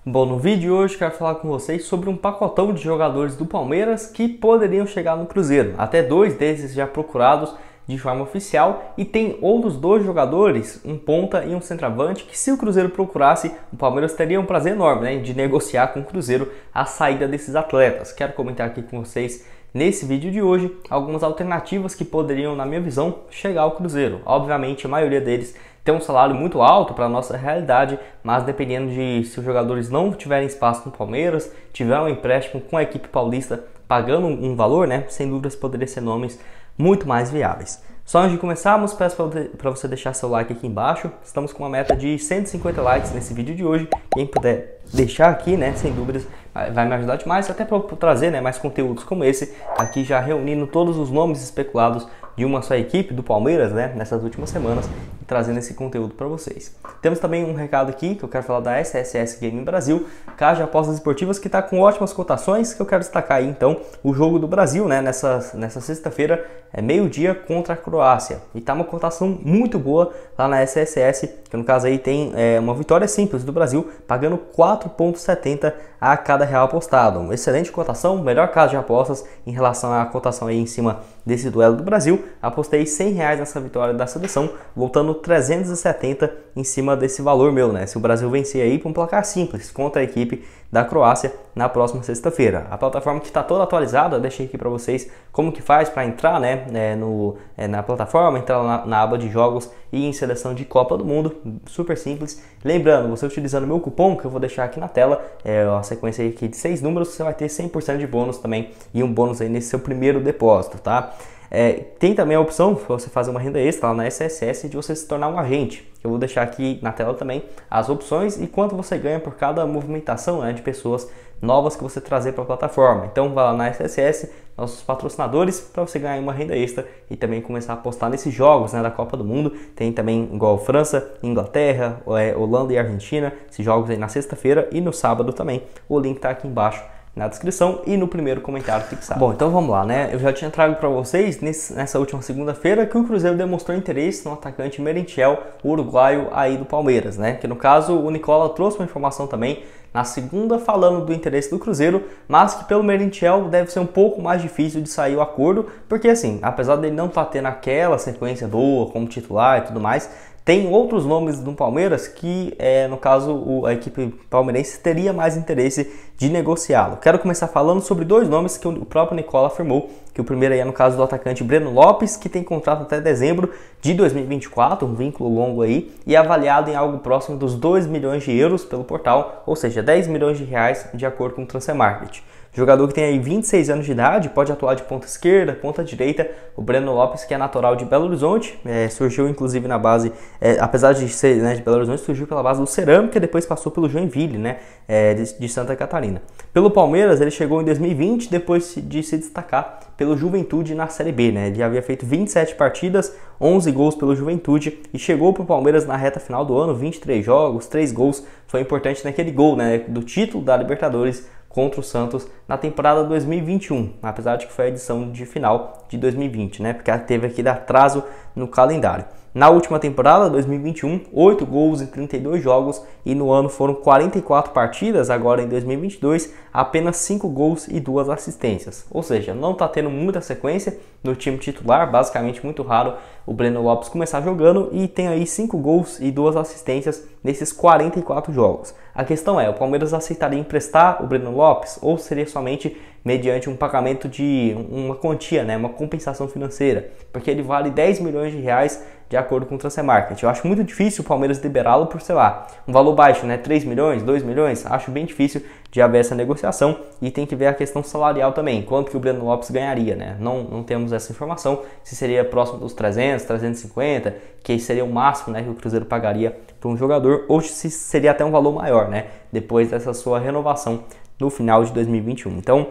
Bom, no vídeo de hoje quero falar com vocês sobre um pacotão de jogadores do Palmeiras que poderiam chegar no Cruzeiro. Até 2 desses já procurados de forma oficial e tem outros 2 jogadores, um ponta e um centroavante, que se o Cruzeiro procurasse, o Palmeiras teria um prazer enorme, né, de negociar com o Cruzeiro a saída desses atletas. Quero comentar aqui com vocês nesse vídeo de hoje algumas alternativas que poderiam, na minha visão, chegar ao Cruzeiro. Obviamente a maioria deles tem um salário muito alto para a nossa realidade, mas dependendo de se os jogadores não tiverem espaço no Palmeiras, tiver um empréstimo com a equipe paulista pagando um valor, né, sem dúvidas poderia ser nomes muito mais viáveis. Só antes de começarmos, peço para você deixar seu like aqui embaixo. Estamos com uma meta de 150 likes nesse vídeo de hoje. Quem puder deixar aqui, né, sem dúvidas, vai me ajudar demais, até para trazer, né, mais conteúdos como esse, aqui já reunindo todos os nomes especulados de uma só equipe do Palmeiras, né, nessas últimas semanas, e trazendo esse conteúdo para vocês. Temos também um recado aqui que eu quero falar da SSS Game Brasil, casa de apostas esportivas que está com ótimas cotações, que eu quero destacar aí então o jogo do Brasil, né, nessa sexta-feira, meio-dia contra a Croácia, e tá uma cotação muito boa lá na SSS, que no caso aí tem uma vitória simples do Brasil, pagando 4,70 a cada real apostado. Uma excelente cotação, melhor casa de apostas em relação à cotação aí em cima desse duelo do Brasil. Apostei R$100 nessa vitória da seleção, voltando 370 em cima desse valor meu, né? Se o Brasil vencer aí por um placar simples contra a equipe da Croácia na próxima sexta-feira. A plataforma que está toda atualizada, deixei aqui para vocês como que faz para entrar, né, na plataforma, entrar na aba de jogos e em seleção de Copa do Mundo, super simples. Lembrando, você utilizando o meu cupom, que eu vou deixar aqui na tela, a sequência aqui de 6 números, você vai ter 100% de bônus também e um bônus aí nesse seu primeiro depósito, tá? Tem também a opção, se você fazer uma renda extra lá na SSS, de você se tornar um agente. Eu vou deixar aqui na tela também as opções e quanto você ganha por cada movimentação, né, de pessoas novas que você trazer para a plataforma. Então vai lá na SSS, nossos patrocinadores, para você ganhar uma renda extra e também começar a apostar nesses jogos, né, da Copa do Mundo. Tem também igual França, Inglaterra, Holanda e Argentina, esses jogos aí na sexta-feira e no sábado também. O link está aqui embaixo na descrição e no primeiro comentário fixado. Bom, então vamos lá, né? Eu já tinha trago para vocês nessa última segunda-feira que o Cruzeiro demonstrou interesse no atacante Merentiel, o uruguaio aí do Palmeiras, né? Que no caso o Nicola trouxe uma informação também na segunda falando do interesse do Cruzeiro, mas que pelo Merentiel deve ser um pouco mais difícil de sair o acordo, porque assim, apesar dele não estar tendo aquela sequência boa como titular e tudo mais, tem outros nomes do Palmeiras que, no caso, a equipe palmeirense teria mais interesse de negociá-lo. Quero começar falando sobre 2 nomes que o próprio Nicola afirmou, que o primeiro aí é no caso do atacante Breno Lopes, que tem contrato até dezembro de 2024, um vínculo longo aí, e avaliado em algo próximo dos 2 milhões de euros pelo portal, ou seja, 10 milhões de reais de acordo com o Transfermarkt. Jogador que tem aí 26 anos de idade, pode atuar de ponta esquerda, ponta direita. O Breno Lopes, que é natural de Belo Horizonte, surgiu inclusive na base, apesar de ser, né, de Belo Horizonte, surgiu pela base do Cerâmica e depois passou pelo Joinville, né, de Santa Catarina. Pelo Palmeiras, ele chegou em 2020, depois de se destacar pelo Juventude na Série B, né? Ele havia feito 27 partidas, 11 gols pelo Juventude e chegou para o Palmeiras na reta final do ano, 23 jogos, 3 gols. Foi importante naquele gol, né, do título da Libertadores contra o Santos na temporada 2021, apesar de que foi a edição de final de 2020, né? Porque teve aquele atraso no calendário. Na última temporada, 2021, 8 gols em 32 jogos e no ano foram 44 partidas, agora em 2022, apenas 5 gols e 2 assistências. Ou seja, não está tendo muita sequência no time titular, basicamente muito raro o Breno Lopes começar jogando e tem aí 5 gols e 2 assistências nesses 44 jogos. A questão é, o Palmeiras aceitaria emprestar o Breno Lopes ou seria somente mediante um pagamento de uma quantia, né, uma compensação financeira? Porque ele vale 10 milhões de reais de acordo com o Transfermarkt. Eu acho muito difícil o Palmeiras liberá-lo por, sei lá, um valor baixo, né, 3 milhões, 2 milhões, acho bem difícil de haver essa negociação e tem que ver a questão salarial também, quanto que o Breno Lopes ganharia, né? Não temos essa informação, se seria próximo dos 300, 350, que seria o máximo, né, que o Cruzeiro pagaria para um jogador, ou se seria até um valor maior, né, depois dessa sua renovação no final de 2021. Então,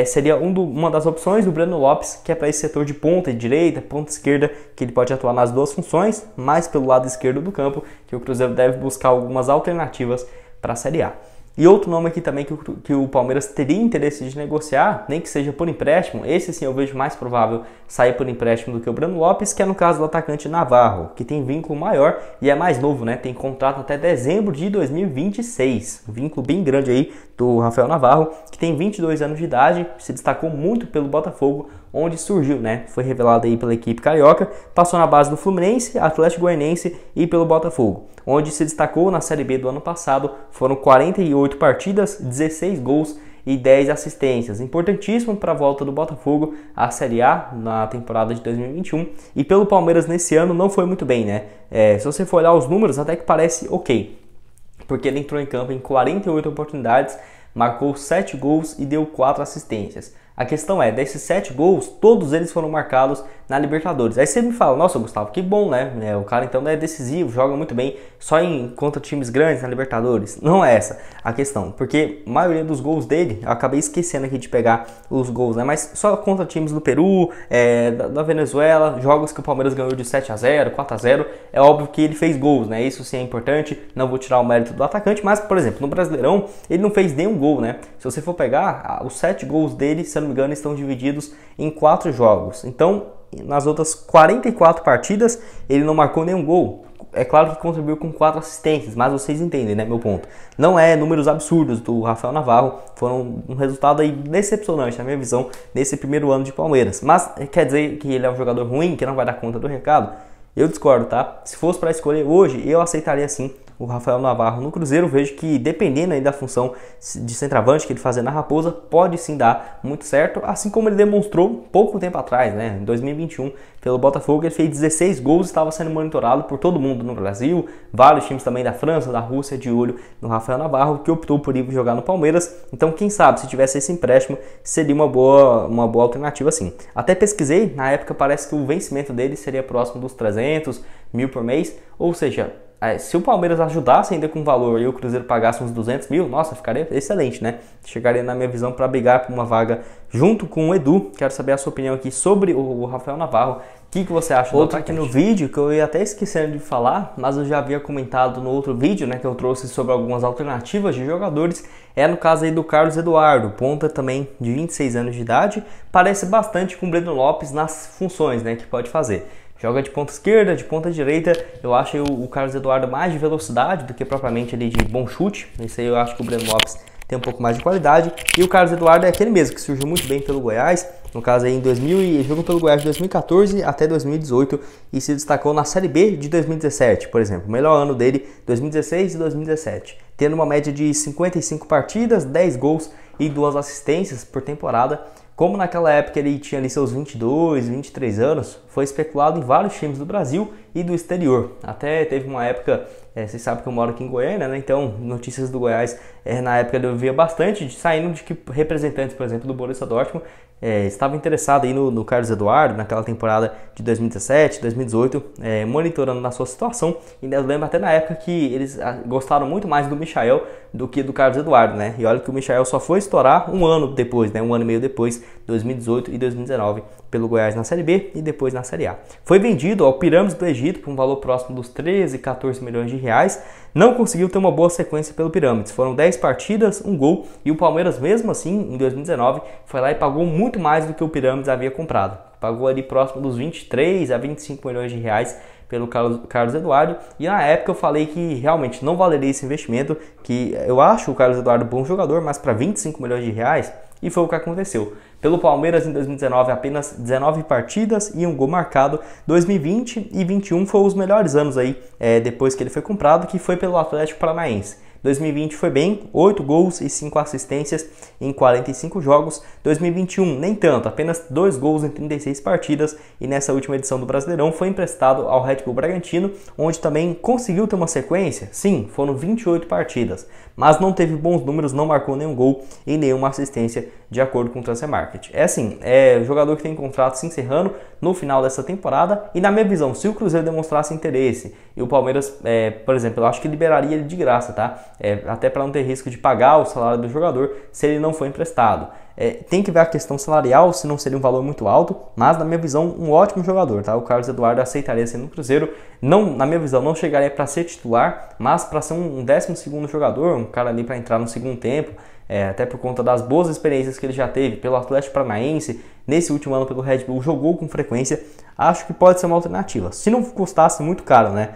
seria uma das opções do Breno Lopes, que é para esse setor de ponta direita, ponta esquerda, que ele pode atuar nas 2 funções, mais pelo lado esquerdo do campo, que o Cruzeiro deve buscar algumas alternativas para a Série A. E outro nome aqui também que o Palmeiras teria interesse de negociar, nem que seja por empréstimo, esse sim eu vejo mais provável sair por empréstimo do que o Breno Lopes, que é no caso do atacante Navarro, que tem vínculo maior e é mais novo, né? Tem contrato até dezembro de 2026. Um vínculo bem grande aí do Rafael Navarro, que tem 22 anos de idade, se destacou muito pelo Botafogo, onde surgiu, né? Foi revelado aí pela equipe carioca, passou na base do Fluminense, Atlético Goianiense e pelo Botafogo, onde se destacou na Série B do ano passado. Foram 48 partidas, 16 gols e 10 assistências. Importantíssimo para a volta do Botafogo à Série A na temporada de 2021. E pelo Palmeiras nesse ano não foi muito bem, né? Se você for olhar os números, até que parece ok, porque ele entrou em campo em 48 oportunidades, marcou 7 gols e deu 4 assistências. A questão é, desses 7 gols, todos eles foram marcados na Libertadores. Aí você me fala, nossa Gustavo, que bom, né? O cara então é decisivo, joga muito bem só contra times grandes na Libertadores. Não é essa a questão, porque a maioria dos gols dele, eu acabei esquecendo aqui de pegar os gols, né? Mas só contra times do Peru, da Venezuela, jogos que o Palmeiras ganhou de 7-0, 4-0, é óbvio que ele fez gols, né? Isso sim é importante, não vou tirar o mérito do atacante, mas, por exemplo, no Brasileirão, ele não fez nenhum gol, né? Se você for pegar, os 7 gols dele, se eu não me engano, estão divididos em 4 jogos. Então, nas outras 44 partidas, ele não marcou nenhum gol. É claro que contribuiu com 4 assistências, mas vocês entendem, né, meu ponto. Não é números absurdos do Rafael Navarro, foram um resultado aí decepcionante, na minha visão, nesse primeiro ano de Palmeiras. Mas quer dizer que ele é um jogador ruim, que não vai dar conta do recado? Eu discordo, tá? Se fosse para escolher hoje, eu aceitaria sim o Rafael Navarro no Cruzeiro. Vejo que, dependendo aí da função de centroavante que ele fazer na Raposa, pode sim dar muito certo, assim como ele demonstrou pouco tempo atrás, né? Em 2021, pelo Botafogo, ele fez 16 gols e estava sendo monitorado por todo mundo no Brasil, vários times também da França, da Rússia, de olho no Rafael Navarro, que optou por ir jogar no Palmeiras. Então, quem sabe, se tivesse esse empréstimo, seria uma boa alternativa sim. Até pesquisei, na época parece que o vencimento dele seria próximo dos 300 mil por mês, ou seja, se o Palmeiras ajudasse ainda com valor e o Cruzeiro pagasse uns 200 mil, nossa, ficaria excelente, né? Chegaria, na minha visão, para brigar por uma vaga junto com o Edu. Quero saber a sua opinião aqui sobre o Rafael Navarro. O que você acha do atacante? Outro aqui no vídeo, que eu ia até esquecendo de falar, mas eu já havia comentado no outro vídeo, né, que eu trouxe sobre algumas alternativas de jogadores, é no caso aí do Carlos Eduardo, ponta também de 26 anos de idade, parece bastante com o Breno Lopes nas funções, né, que pode fazer. Joga de ponta esquerda, de ponta direita. Eu acho o Carlos Eduardo mais de velocidade do que propriamente ali de bom chute. Isso aí eu acho que o Breno Lopes tem um pouco mais de qualidade. E o Carlos Eduardo é aquele mesmo que surgiu muito bem pelo Goiás. No caso aí ele jogou pelo Goiás de 2014 até 2018 e se destacou na Série B de 2017, por exemplo. O melhor ano dele, 2016 e 2017. Tendo uma média de 55 partidas, 10 gols e 2 assistências por temporada. Como naquela época ele tinha ali seus 22, 23 anos, foi especulado em vários times do Brasil e do exterior. Até teve uma época, vocês sabem que eu moro aqui em Goiânia, né? Então notícias do Goiás, na época eu via bastante, saindo de que representantes, por exemplo, do Borussia Dortmund, estavam interessados aí no Carlos Eduardo, naquela temporada de 2017, 2018, monitorando na sua situação. E eu lembro até na época que eles gostaram muito mais do Michael do que do Carlos Eduardo, né? E olha que o Michael só foi estourar um ano depois, né? Um ano e meio depois, 2018 e 2019, pelo Goiás na Série B e depois na Série A. Foi vendido ao Pirâmides do Egito por um valor próximo dos 13, 14 milhões de reais. Não conseguiu ter uma boa sequência pelo Pirâmides. Foram 10 partidas, um gol, e o Palmeiras mesmo assim, em 2019, foi lá e pagou muito mais do que o Pirâmides havia comprado. Pagou ali próximo dos 23 a 25 milhões de reais pelo Carlos Eduardo, e na época eu falei que realmente não valeria esse investimento, que eu acho o Carlos Eduardo um bom jogador, mas para 25 milhões de reais, e foi o que aconteceu. Pelo Palmeiras em 2019 apenas 19 partidas e um gol marcado. 2020 e 2021 foram os melhores anos aí, depois que ele foi comprado, que foi pelo Atlético Paranaense. 2020 foi bem, 8 gols e 5 assistências em 45 jogos. 2021 nem tanto, apenas 2 gols em 36 partidas, e nessa última edição do Brasileirão foi emprestado ao Red Bull Bragantino, onde também conseguiu ter uma sequência. Sim, foram 28 partidas, mas não teve bons números, não marcou nenhum gol e nenhuma assistência, de acordo com o Transfer Market. É assim, o jogador que tem contrato se encerrando no final dessa temporada, e na minha visão, se o Cruzeiro demonstrasse interesse e o Palmeiras, por exemplo, eu acho que liberaria ele de graça, tá? Até para não ter risco de pagar o salário do jogador se ele não for emprestado. Tem que ver a questão salarial, se não seria um valor muito alto, mas na minha visão um ótimo jogador, tá? O Carlos Eduardo aceitaria ser no Cruzeiro, não, na minha visão não chegaria para ser titular, mas para ser um 12º jogador, um cara ali para entrar no segundo tempo, até por conta das boas experiências que ele já teve pelo Atlético Paranaense, nesse último ano pelo Red Bull, jogou com frequência, acho que pode ser uma alternativa, se não custasse muito caro, né?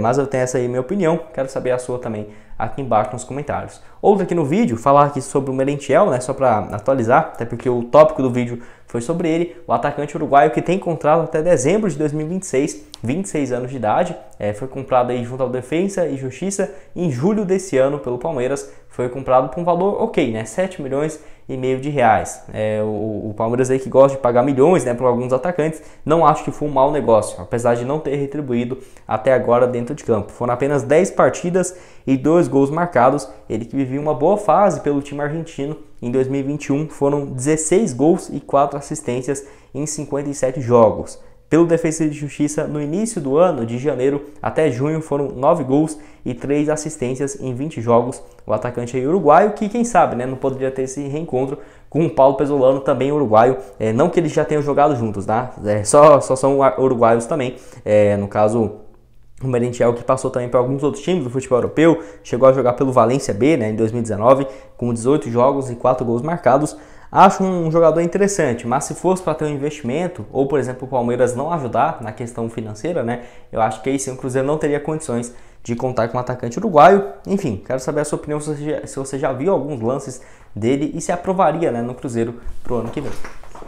Mas eu tenho essa aí minha opinião, quero saber a sua também aqui embaixo nos comentários. Outro aqui no vídeo, falar aqui sobre o Merentiel, né, só para atualizar, até porque o tópico do vídeo foi sobre ele, o atacante uruguaio que tem contrato até dezembro de 2026, 26 anos de idade, foi comprado aí junto ao Defensa e Justiça em julho desse ano pelo Palmeiras, foi comprado por um valor ok, né, 7 milhões e meio de reais. O Palmeiras aí que gosta de pagar milhões, né, para alguns atacantes, não acho que foi um mau negócio, apesar de não ter retribuído até agora dentro de campo. Foram apenas 10 partidas e 2 gols marcados, ele que vivia uma boa fase pelo time argentino. Em 2021 foram 16 gols e 4 assistências em 57 jogos. Pelo Defensa e Justiça, no início do ano, de janeiro até junho, foram 9 gols e 3 assistências em 20 jogos. O atacante aí uruguaio, que quem sabe, né, não poderia ter esse reencontro com o Paulo Pesolano, também uruguaio. Não que eles já tenham jogado juntos, tá? Só são uruguaios também. No caso, o Merentiel, que passou também por alguns outros times do futebol europeu, chegou a jogar pelo Valência B, né, em 2019, com 18 jogos e 4 gols marcados. Acho um jogador interessante, mas se fosse para ter um investimento, ou por exemplo o Palmeiras não ajudar na questão financeira, né, eu acho que aí sim o Cruzeiro não teria condições de contar com um atacante uruguaio. Enfim, quero saber a sua opinião, se você já viu alguns lances dele e se aprovaria, né, no Cruzeiro pro ano que vem.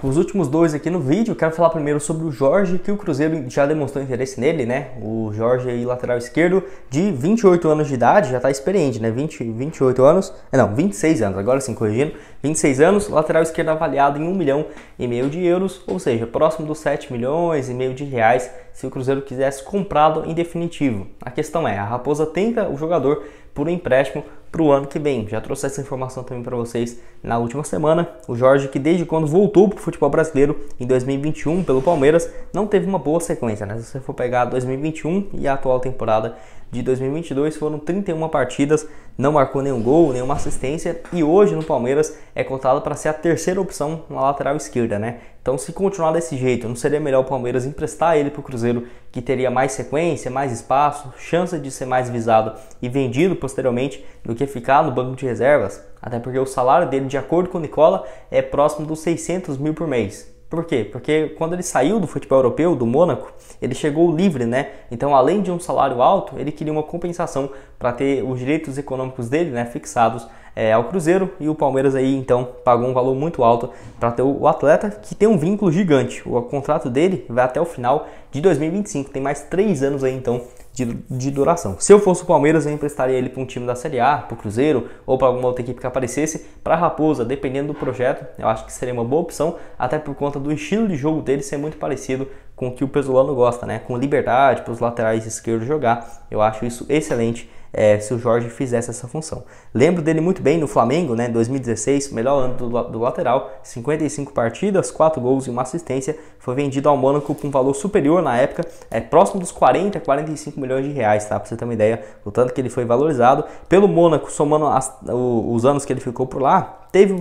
Os últimos dois aqui no vídeo, quero falar primeiro sobre o Jorge, que o Cruzeiro já demonstrou interesse nele, né? O Jorge aí, lateral esquerdo, de 28 anos de idade, já tá experiente, né? 28 anos, não, 26 anos, agora sim, corrigindo. 26 anos, lateral esquerdo avaliado em 1,5 milhão de euros, ou seja, próximo dos 7,5 milhões de reais, se o Cruzeiro quisesse comprá-lo em definitivo. A questão é, a Raposa tenta o jogador por um empréstimo para o ano que vem. Já trouxe essa informação também para vocês na última semana. O Jorge, que desde quando voltou para o futebol brasileiro em 2021 pelo Palmeiras, não teve uma boa sequência, né? Se você for pegar 2021 e a atual temporada de 2022, foram 31 partidas, não marcou nenhum gol, nenhuma assistência, e hoje no Palmeiras é cotado para ser a terceira opção na lateral esquerda, né? Então, se continuar desse jeito, não seria melhor o Palmeiras emprestar ele para o Cruzeiro, que teria mais sequência, mais espaço, chance de ser mais visado e vendido posteriormente, do que ficar no banco de reservas? Até porque o salário dele, de acordo com o Nicola, é próximo dos 600 mil por mês. Por quê? Porque quando ele saiu do futebol europeu, do Mônaco, ele chegou livre, né? Então, além de um salário alto, ele queria uma compensação para ter os direitos econômicos dele, né, fixados ao Cruzeiro, e o Palmeiras aí então pagou um valor muito alto para ter o atleta, que tem um vínculo gigante. O contrato dele vai até o final de 2025, tem mais 3 anos aí então de duração. Se eu fosse o Palmeiras, eu emprestaria ele para um time da Série A, para o Cruzeiro ou para alguma outra equipe que aparecesse. Para a Raposa, dependendo do projeto, eu acho que seria uma boa opção, até por conta do estilo de jogo dele ser muito parecido com o que o Pesolano gosta, né? Com liberdade para os laterais esquerdos jogar. Eu acho isso excelente se o Jorge fizesse essa função. Lembro dele muito bem no Flamengo, né? 2016, melhor ano do lateral, 55 partidas, 4 gols e uma assistência. Foi vendido ao Mônaco com um valor superior na época, próximo dos 40 a 45 milhões de reais, tá? Para você ter uma ideia do tanto que ele foi valorizado. Pelo Mônaco, somando os anos que ele ficou por lá, teve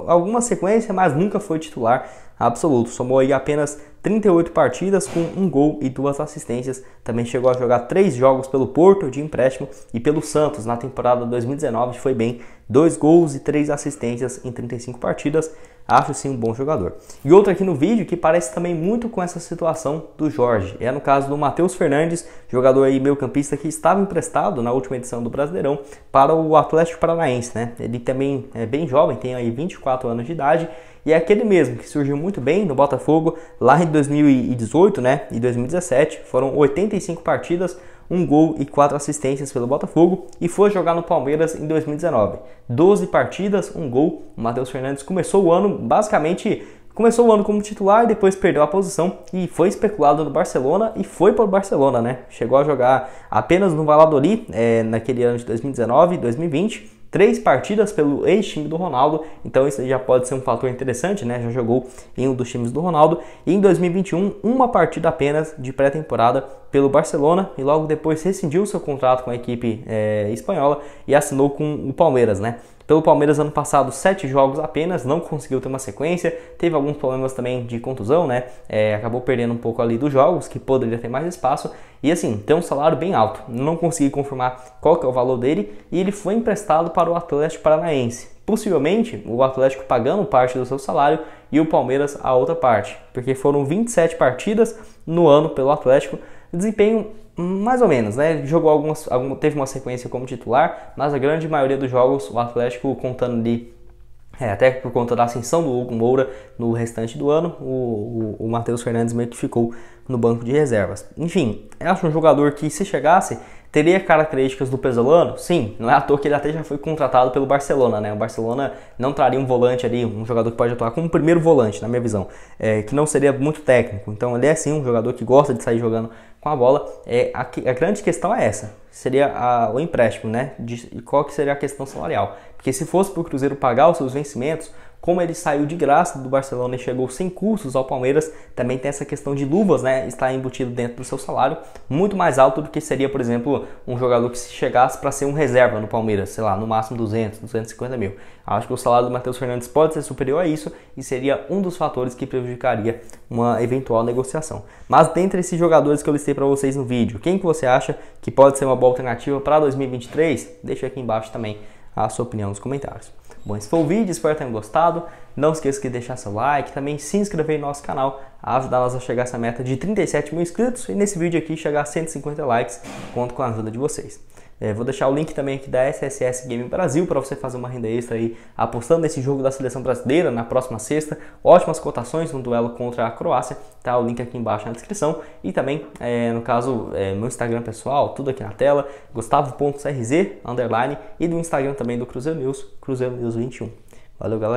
alguma sequência, mas nunca foi titular absoluto. Somou aí apenas 38 partidas com 1 gol e 2 assistências. Também chegou a jogar 3 jogos pelo Porto de empréstimo e pelo Santos na temporada 2019, foi bem, 2 gols e 3 assistências em 35 partidas. Acho sim um bom jogador. E outro aqui no vídeo que parece também muito com essa situação do Jorge, no caso do Matheus Fernandes, jogador aí meio campista que estava emprestado na última edição do Brasileirão para o Atlético Paranaense, né? Ele também é bem jovem, tem aí 24 anos de idade, e é aquele mesmo que surgiu muito bem no Botafogo lá em 2018, né, e 2017, foram 85 partidas, 1 gol e 4 assistências pelo Botafogo, e foi jogar no Palmeiras em 2019. 12 partidas, 1 gol. O Matheus Fernandes começou o ano como titular, depois perdeu a posição e foi especulado no Barcelona e foi para o Barcelona, né? Chegou a jogar apenas no Valladolid naquele ano de 2019 e 2020. 3 partidas pelo ex-time do Ronaldo, então isso já pode ser um fator interessante, né? Já jogou em um dos times do Ronaldo. E em 2021, uma partida apenas de pré-temporada pelo Barcelona e logo depois rescindiu seu contrato com a equipe espanhola e assinou com o Palmeiras, né? Pelo Palmeiras, ano passado, 7 jogos apenas, não conseguiu ter uma sequência, teve alguns problemas também de contusão, né? Acabou perdendo um pouco ali dos jogos, que poderia ter mais espaço, e assim, tem um salário bem alto. Não consegui confirmar qual que é o valor dele, e ele foi emprestado para o Atlético Paranaense. Possivelmente, o Atlético pagando parte do seu salário e o Palmeiras a outra parte, porque foram 27 partidas no ano pelo Atlético, desempenho mais ou menos, né? Jogou teve uma sequência como titular, mas a grande maioria dos jogos o Atlético contando ali, até por conta da ascensão do Hugo Moura no restante do ano, o Matheus Fernandes meio que ficou no banco de reservas. Enfim, eu acho um jogador que, se chegasse, teria características do Pesolano? Sim, não é à toa que ele até já foi contratado pelo Barcelona, né? O Barcelona não traria um volante ali, um jogador que pode atuar como primeiro volante, na minha visão, que não seria muito técnico. Então ele é sim um jogador que gosta de sair jogando com a bola. A grande questão é essa, seria o empréstimo, né? E qual que seria a questão salarial? Porque se fosse para o Cruzeiro pagar os seus vencimentos, como ele saiu de graça do Barcelona e chegou sem custos ao Palmeiras, também tem essa questão de luvas, né? Está embutido dentro do seu salário, muito mais alto do que seria, por exemplo, um jogador que se chegasse para ser um reserva no Palmeiras, sei lá, no máximo 200, 250 mil. Acho que o salário do Matheus Fernandes pode ser superior a isso e seria um dos fatores que prejudicaria uma eventual negociação. Mas dentre esses jogadores que eu listei para vocês no vídeo, quem que você acha que pode ser uma boa alternativa para 2023? Deixa aqui embaixo também a sua opinião nos comentários. Bom, esse foi o vídeo, espero que tenham gostado. Não esqueça de deixar seu like, também se inscrever no nosso canal, ajudar nós a chegar a essa meta de 37 mil inscritos e nesse vídeo aqui chegar a 150 likes, conto com a ajuda de vocês. Vou deixar o link também aqui da SSS Game Brasil para você fazer uma renda extra aí apostando nesse jogo da seleção brasileira na próxima sexta. Ótimas cotações no duelo contra a Croácia, tá o link aqui embaixo na descrição. E também, no caso, meu Instagram pessoal, tudo aqui na tela, Gustavo.crz_, e do Instagram também do Cruzeiro News, Cruzeiro News 21. Valeu, galera!